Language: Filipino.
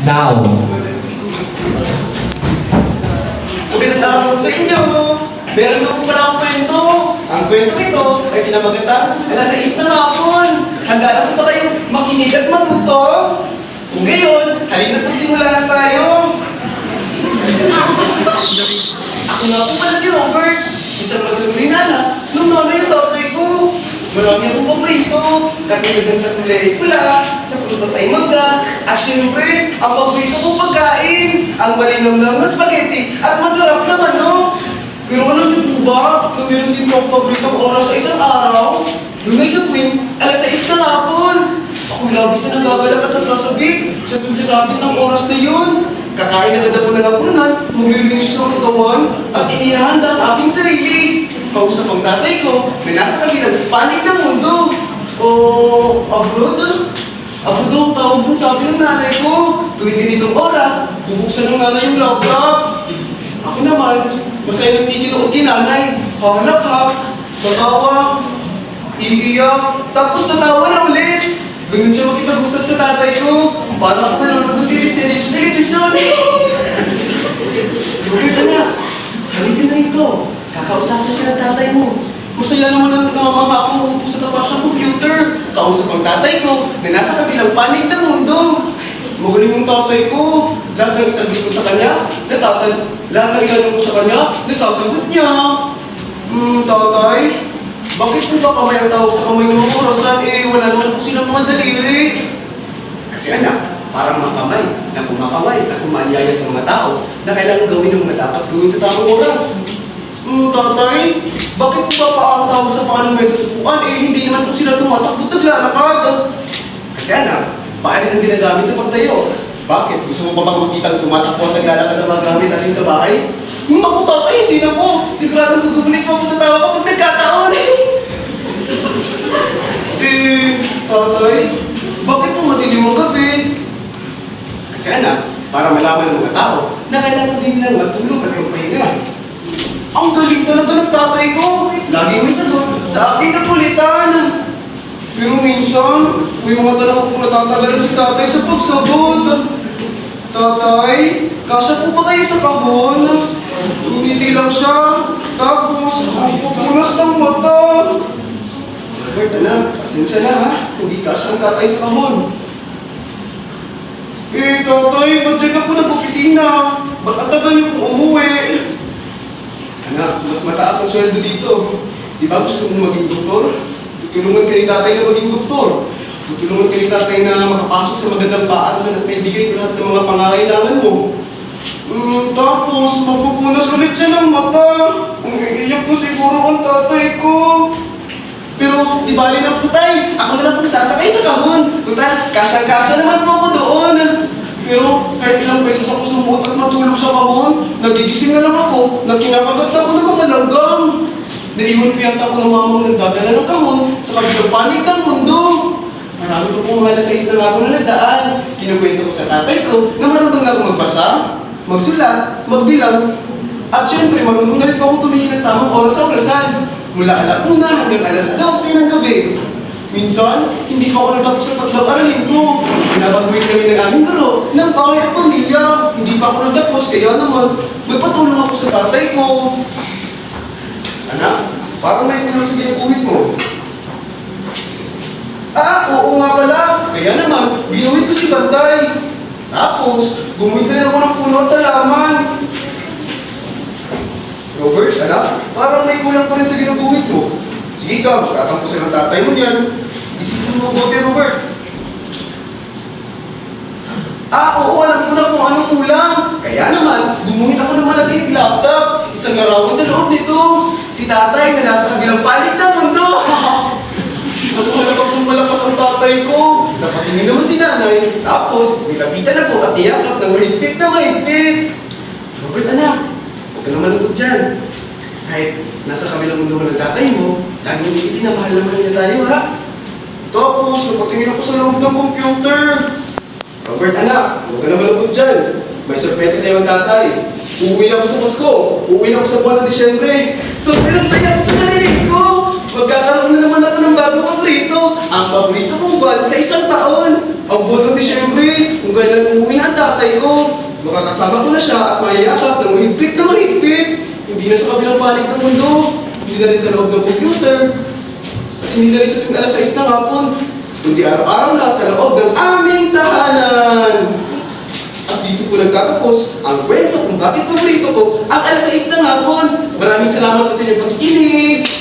Now. Magandang araw sa inyo! Meron na po pala akong kwento. Ang kwento ito ay pinamagitan alas 6 na hapon. Handa na po ba kayong makinig at matuto? Kung gayon, halina po simula na tayo. Ako nga po pala si Robert. Isang masalurin anak nung nono yung tatay ko. Marami akong paborito. Katulad ng sa kulay pula, sa prutas ay mangga, at syempre, ang paborito kong pagkain, ang malinamnam na spaghetti, at masarap naman, no? Pero ano niyo po ba? Nung meron din po akong paboritong oras sa isang araw, yun ay sa tuwing alas 6 na hapon. Ako labis na nagagalak at nasasabik sa tuwing sasabit ng oras na yun. Kakain agad ako ng hapunan, maglilinis ng katawan, at inihahanda ang aking sarili. Kausap ang tatay ko na nasa kabilang panig ng mundo. O abroad? Abroad ang tawag doon, sabi ng nanay ko. Tuwing ganitong oras, bubuksan ng nanay yung laptop. Ako naman, masaya nagtitinuod kay nanay. Halak-hak, tatawa, iiyak, tapos tatawa na ulit. Ganun siya makipag-usap sa tatay ko. Para ako nanonood ng television. Robert, anak, halika na ito. Kakausapin ka ng tatay mo. Masaya naman ang mama ko umupo sa tapat ng computer. Kausap ang tatay ko na nasa kabilang panig ng mundo. Magaling yung tatay ko. Lahat ng isagot ko sa kanya, lahat ng itanong ko sa kanya, nasasagot niya. Tatay, bakit po ba kamay ang tawag sa kamay ng mga orasan? Wala naman po silang mga daliri. Kasi anak, parang mga kamay na kumakaway at kumanyaya sa mga tao na kailangan gawin ng mga dapat gawin sa tamang oras. Tatay, bakit po ba ang tawag sa pangalang may satupuan? Hindi naman po sila tumatakbo naglalakad. Kasi anak, paano nang ginagamit sa pagtayo? Bakit? Gusto mo pa bang makita ang tumatakbo at naglalakad ng mga gamit natin sa bahay? Naku tatay, hindi na po. Siguradong gugulit po ako sa tawa kapag nagkataon. Tatay, bakit po madilim ang gabi? Kasi anak, para malaman ng mga tao na kailangan din nilang matulog at magpahinga. Ang galing talaga ng tatay ko! Laging may sagot sa aking kakulitan! Pero minsan, may mga tanong po natatagalan si tatay sa pagsagot. Tatay, kasya po ba kayo sa kahon? Ngumiti lang siya, tapos pupunas ng mata. Robert, anak, pasensya na ha. Hindi kasya ang tatay sa kahon. Tatay, ba't dyan ka po nag-opisina? Ba't ang tagal niyo pong umuwi? Anak, mas mataas ang sweldo dito. Di ba gusto mong maging doktor? Tutulungan ka ni tatay na maging doktor. Tutulungan ka ni tatay na makapasok sa magandang paaralan at may bigay ko lahat ng mga pangangailangan mo. Tapos, magpupunas ulit siya ng mata. Ang iiyak ko siguro ang tatay ko. Pero, di bali na po tay. Ako na lang po sasakay sa kahon. Total, kasyang-kasya naman po ako doon. Pero kahit ilang beses ako sumut at matulog sa kahon, nagigising na lang ako, nagkinakagat na ako ng mga langgam. Naiwan ko yata ako ng mamang nagdadala ng kahon sa kabilang panig ng mundo. Marami pa pong mga alas 6 na ako na nagdaan. Kinukwento ko sa tatay ko na marunong na ako magbasa, magsulat, magbilang. At syempre, marunong na rin pa ako tumingin ng tamang oras sa orasan. Mula alauna hanggang alas 12 ng gabi. Minsan, hindi pa ako natapos sa pag-aralin ko. Pinapagawin kami ng aming guro ng bahay at pamilya. Hindi pa ako natapos, kaya naman, magpatulong ako sa tatay ko. Anak, parang may tulong sa ginuguhit mo. Oo nga pala. Kaya naman, ginuhit ko si Bantay. Tapos, gumuhit na rin ako ng puno at halaman. Robert, anak, parang may kulang pa rin sa ginuguhit mo. Sige ka, magtatampo sa ng tatay mo niyan. Isipin mo mabuti, Robert. Oo, alam ko na kung anong kulang. Kaya naman, gumuhit ako ng malaking laptop. Isang larawan sa loob nito. Si tatay na nasa kabilang panig ng mundo. At sa labag ng malakas ang tatay ko. Napatingin naman si nanay. Tapos, nilapitan ako at iyakap ng mahigpit na mahigpit. Robert, anak, huwag ka naman lungkot dyan. Kahit nasa kabilang mundo ng tatay mo, laging isipin na mahal niya tayo, ha? Tapos, napatingin ako sa loob ng computer. Robert, anak, huwag ka naman lungkot dyan. May sorpresa sa'yo ang tatay. Uuwi na ako sa Pasko. Uuwi na ako sa buwan ng Disyembre. Sobrang saya ako sa narinig ko. Magkakaroon na naman ako ng bagong paborito. Ang paborito kong buwan sa isang taon. Ang buwan ng Disyembre, kung kailan uuwi na ang tatay ko. Makakasama ko na siya at mayayakap ng mahigpit na mahigpit. Hindi na sa kabilang panig ng mundo. Hindi na rin sa loob ng computer. At hindi na rin sa tuwing alas 6 ng hapon. Kundi araw-araw na sa loob ng aming tahanan. At dito po nagtatapos ang kwento kung bakit paborito ko ang alas 6 ng hapon. Maraming salamat po sa inyong pag-inig.